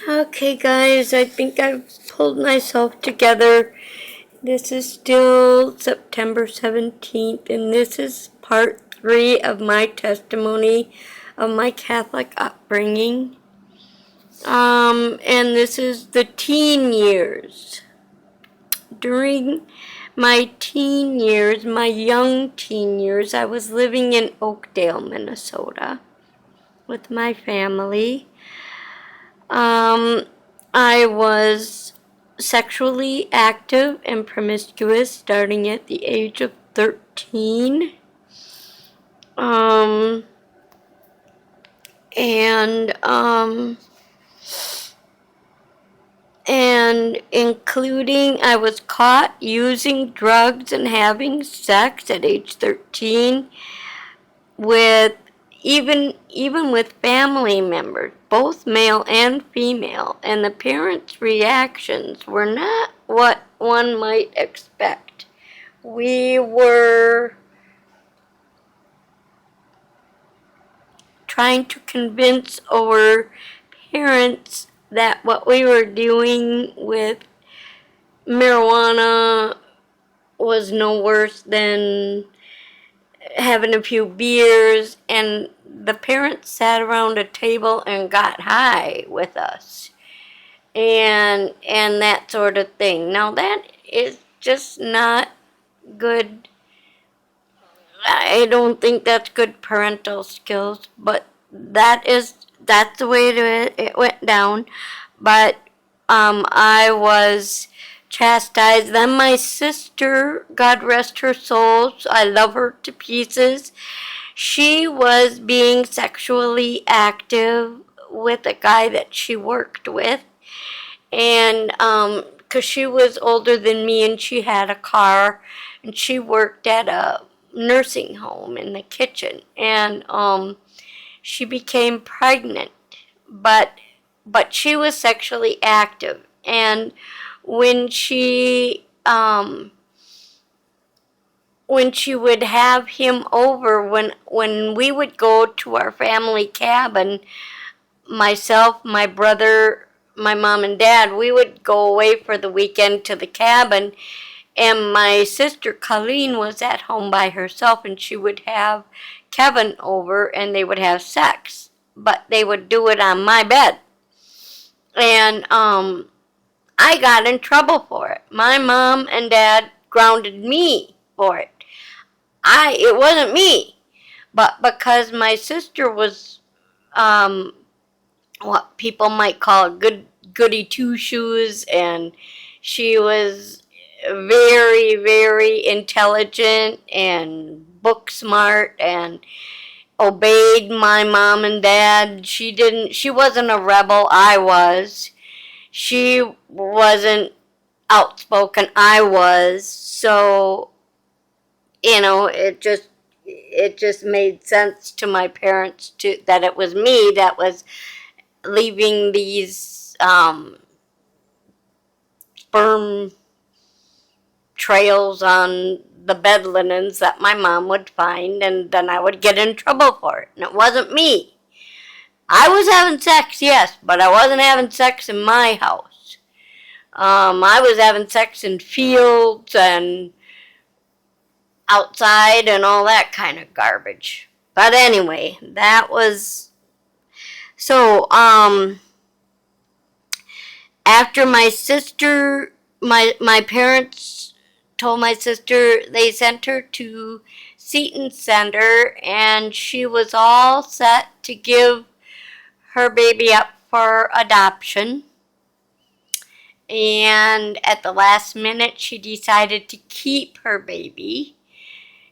Okay, guys, I think I've pulled myself together. This is still September 17th, and this is part 3 of my testimony of my Catholic upbringing. And this is the teen years. During my teen years, my young teen years, I was living in Oakdale, Minnesota with my family. I was sexually active and promiscuous starting at the age of 13. Um, and, um, and including I was caught using drugs and having sex at age 13 with even with family members, both male and female, and the parents' reactions were not what one might expect. We were trying to convince our parents that what we were doing with marijuana was no worse than having a few beers, and the parents sat around a table and got high with us and that sort of thing. Now that is just not good. I don't think that's good parental skills, but that's the way it went down. But I was chastised. Then my sister, God rest her soul, I love her to pieces. She was being sexually active with a guy that she worked with, and because she was older than me and she had a car, and she worked at a nursing home in the kitchen, and she became pregnant, but she was sexually active, and when she would have him over, when we would go to our family cabin, myself, my brother, my mom and dad, we would go away for the weekend to the cabin, and my sister Colleen was at home by herself, and she would have Kevin over and they would have sex, but they would do it on my bed. And I got in trouble for it. My mom and dad grounded me for it. It wasn't me, but because my sister was what people might call goody two shoes, and she was very, very intelligent and book smart and obeyed my mom and dad. She wasn't a rebel. I was. She wasn't outspoken. I was. So, it just made sense to my parents that it was me that was leaving these sperm trails on the bed linens that my mom would find, and then I would get in trouble for it. And it wasn't me. I was having sex, yes, but I wasn't having sex in my house. I was having sex in fields and outside and all that kind of garbage. But anyway, that was so. After my sister, my parents told my sister, they sent her to Seton Center, and she was all set to give her baby up for adoption. And at the last minute, she decided to keep her baby.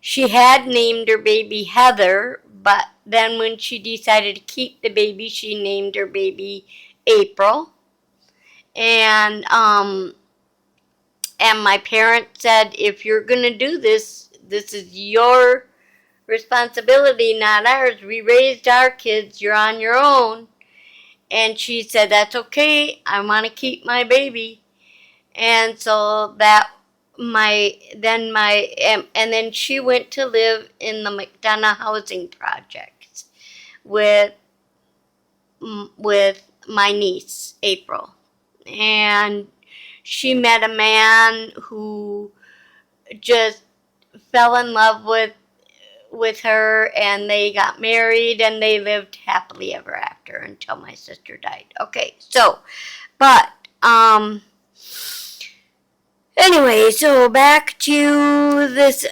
She had named her baby Heather, but then when she decided to keep the baby, she named her baby April. And my parents said, if you're going to do this, this is your responsibility, not ours. We raised our kids. You're on your own. And she said, that's okay. I want to keep my baby. And so then she went to live in the McDonough housing projects with my niece, April. And she met a man who just fell in love with her, and they got married, and they lived happily ever after until my sister died. Okay, so, but, anyway, so back to this,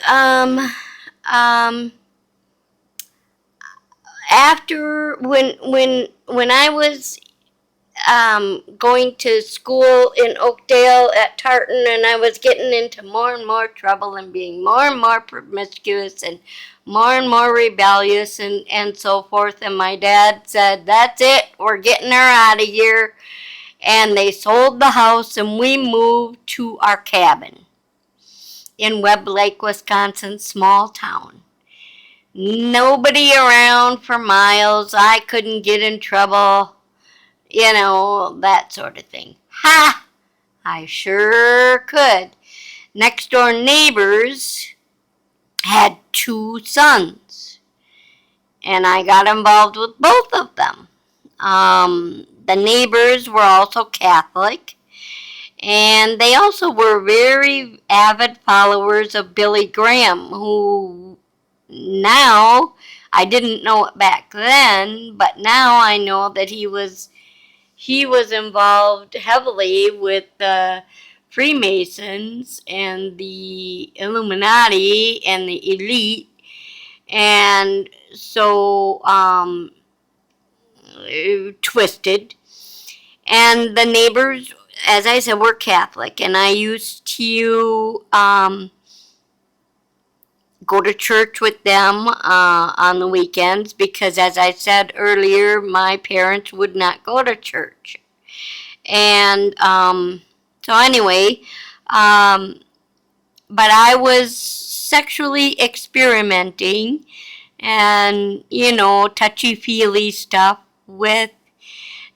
after, when I was going to school in Oakdale at Tartan, and I was getting into more and more trouble and being more and more promiscuous and more rebellious and so forth. And my dad said, "That's it, we're getting her out of here." And they sold the house, and we moved to our cabin in Webb Lake, Wisconsin, small town. Nobody around for miles. I couldn't get in trouble. That sort of thing. Ha! I sure could. Next door neighbors had 2 sons, and I got involved with both of them. The neighbors were also Catholic, and they also were very avid followers of Billy Graham, who now, I didn't know it back then, but now I know that he was involved heavily with the Freemasons and the Illuminati and the elite, and so twisted. And the neighbors, as I said, were Catholic, and I used to go to church with them on the weekends because, as I said earlier, my parents would not go to church. And so anyway, but I was sexually experimenting and, touchy-feely stuff with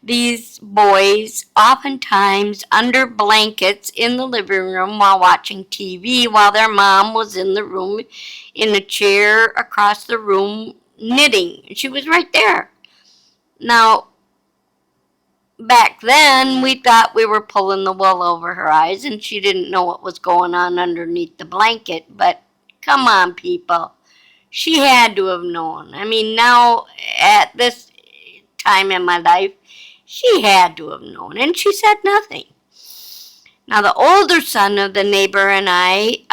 these boys, oftentimes under blankets in the living room while watching TV, while their mom was in the room in a chair across the room knitting. She was right there. Now, back then, we thought we were pulling the wool over her eyes, and she didn't know what was going on underneath the blanket. But come on, people. She had to have known. I mean, now, at this time in my life, she had to have known, and she said nothing. Now, the older son of the neighbor and I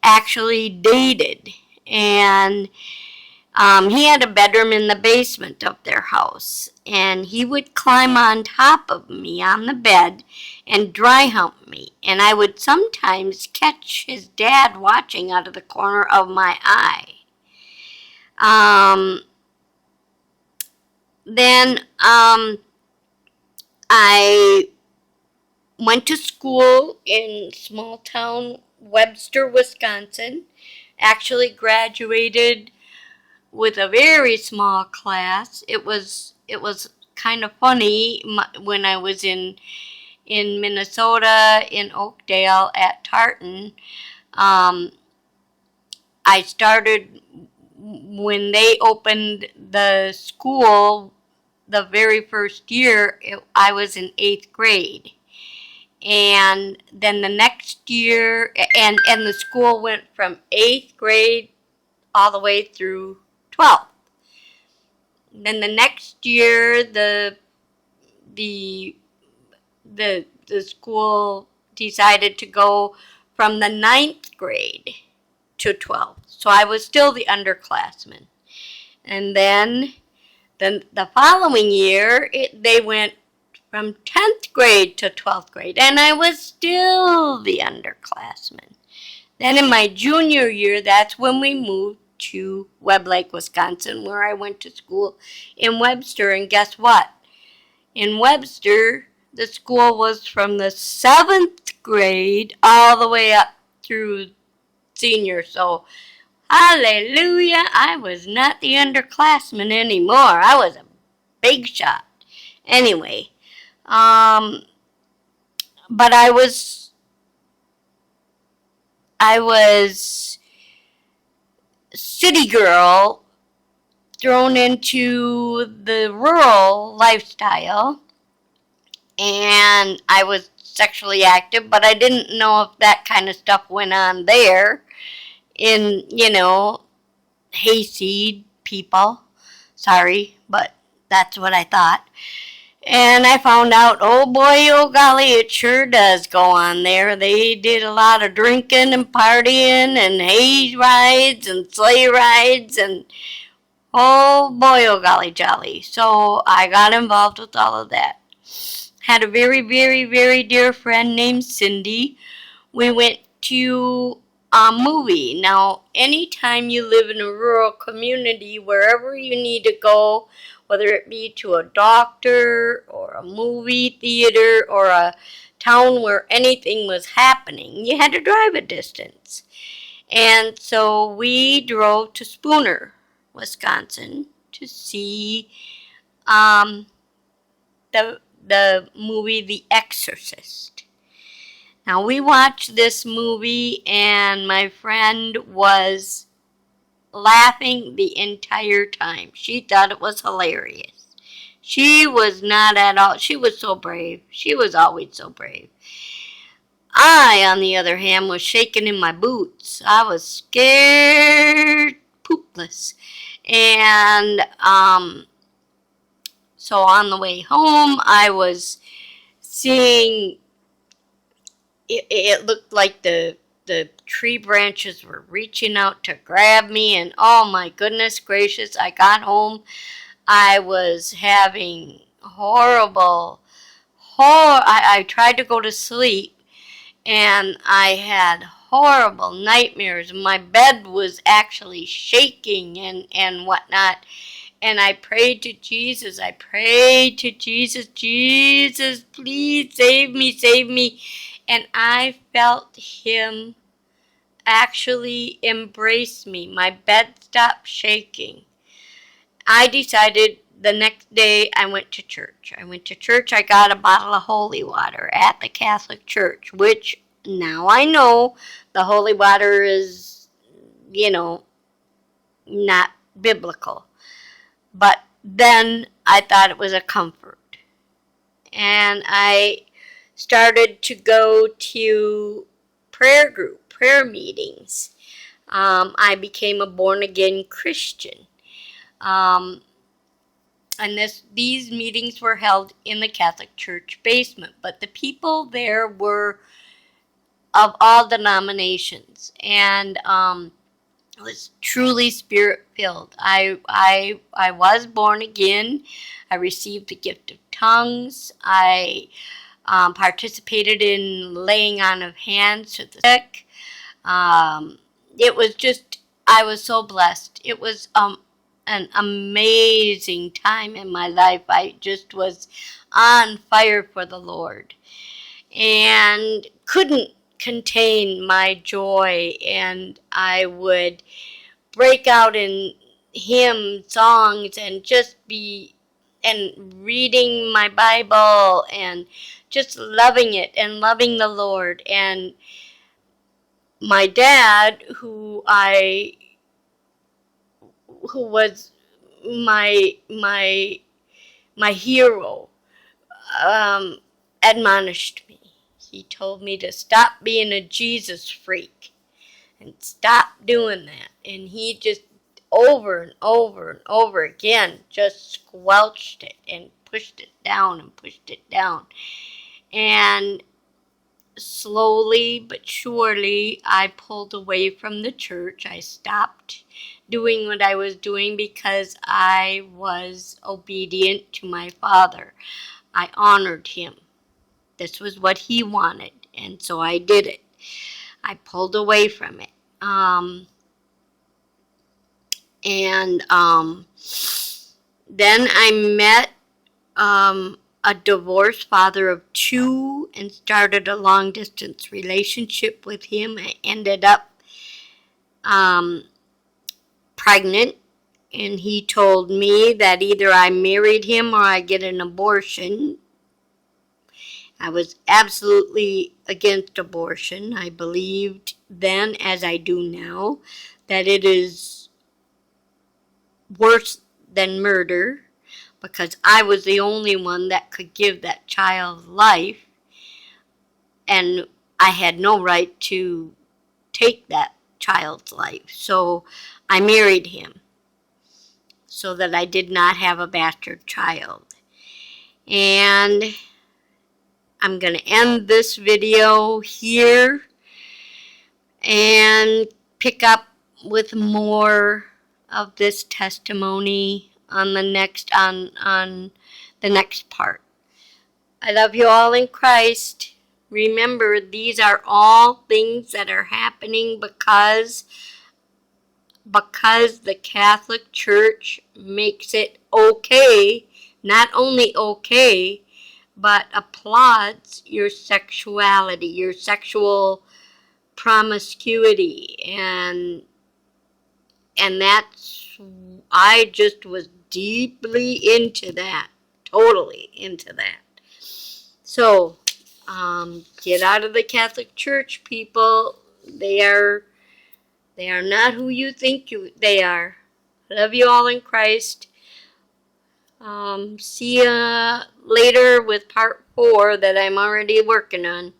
actually dated, and he had a bedroom in the basement of their house, and he would climb on top of me on the bed and dry hump me, and I would sometimes catch his dad watching out of the corner of my eye. Then I went to school in small town Webster, Wisconsin. Actually graduated with a very small class. It was kind of funny when I was in Minnesota, in Oakdale at Tartan. I started when they opened the school the very first year. I was in 8th grade. And then the next year, and the school went from 8th grade all the way through 12th. Then the next year, the school decided to go from the 9th grade to 12th. So I was still the underclassman. And then the following year, they went from 10th grade to 12th grade, and I was still the underclassman. Then in my junior year, that's when we moved to Webb Lake, Wisconsin, where I went to school in Webster. And guess what? In Webster, the school was from the 7th grade all the way up through senior. So, hallelujah, I was not the underclassman anymore. I was a big shot. Anyway, but I was city girl thrown into the rural lifestyle, and I was sexually active, but I didn't know if that kind of stuff went on there in, hayseed people. Sorry, but that's what I thought. And I found out, oh boy, oh golly, it sure does go on there. They did a lot of drinking and partying and hay rides and sleigh rides and oh boy, oh golly jolly. So I got involved with all of that. Had a very, very, very dear friend named Cindy. We went to a movie. Now, anytime you live in a rural community, wherever you need to go, whether it be to a doctor or a movie theater or a town where anything was happening, you had to drive a distance. And so we drove to Spooner, Wisconsin, to see um, the movie The Exorcist. Now, we watched this movie, and my friend was laughing the entire time. She thought it was hilarious. She was not at all, she was so brave. She was always so brave. I, on the other hand, was shaking in my boots. I was scared poopless. And so on the way home, I was seeing it looked like the tree branches were reaching out to grab me, and oh my goodness gracious, I got home. I was having I tried to go to sleep, and I had horrible nightmares. My bed was actually shaking and whatnot. And I prayed to Jesus. I prayed to Jesus. Jesus, please save me, save me. And I felt him actually embrace me. My bed stopped shaking. I decided the next day I went to church. I got a bottle of holy water at the Catholic Church, which now I know the holy water is, not biblical. But then I thought it was a comfort. And I started to go to prayer meetings. I became a born again Christian. Um, and these meetings were held in the Catholic Church basement. But the people there were of all denominations. And was truly spirit filled. I was born again. I received the gift of tongues. I participated in laying on of hands to the sick. It was just, I was so blessed. It was an amazing time in my life. I just was on fire for the Lord and couldn't contain my joy, and I would break out in hymn songs and just be and reading my Bible and just loving it and loving the Lord. And my dad, who was my hero, um, admonished me. He told me to stop being a Jesus freak and stop doing that. And he just over and over and over again just squelched it and pushed it down and pushed it down. And slowly but surely I pulled away from the church. I stopped doing what I was doing because I was obedient to my father. I honored him. This was what he wanted, and so I did it. I pulled away from it. And then I met a divorced father of two and started a long distance relationship with him. I ended up pregnant, and he told me that either I married him or I get an abortion. I was absolutely against abortion. I believed then, as I do now, that it is worse than murder. because I was the only one that could give that child life, and I had no right to take that child's life. So I married him so that I did not have a bastard child. And I'm going to end this video here and pick up with more of this testimony on the next part. I love you all in Christ. Remember, these are all things that are happening because the Catholic Church makes it okay, not only okay, but applauds your sexuality, your sexual promiscuity, and that's, I just was deeply into that, totally into that. So, get out of the Catholic Church, people. They are not who you think they are. Love you all in Christ. See ya later with part 4 that I'm already working on.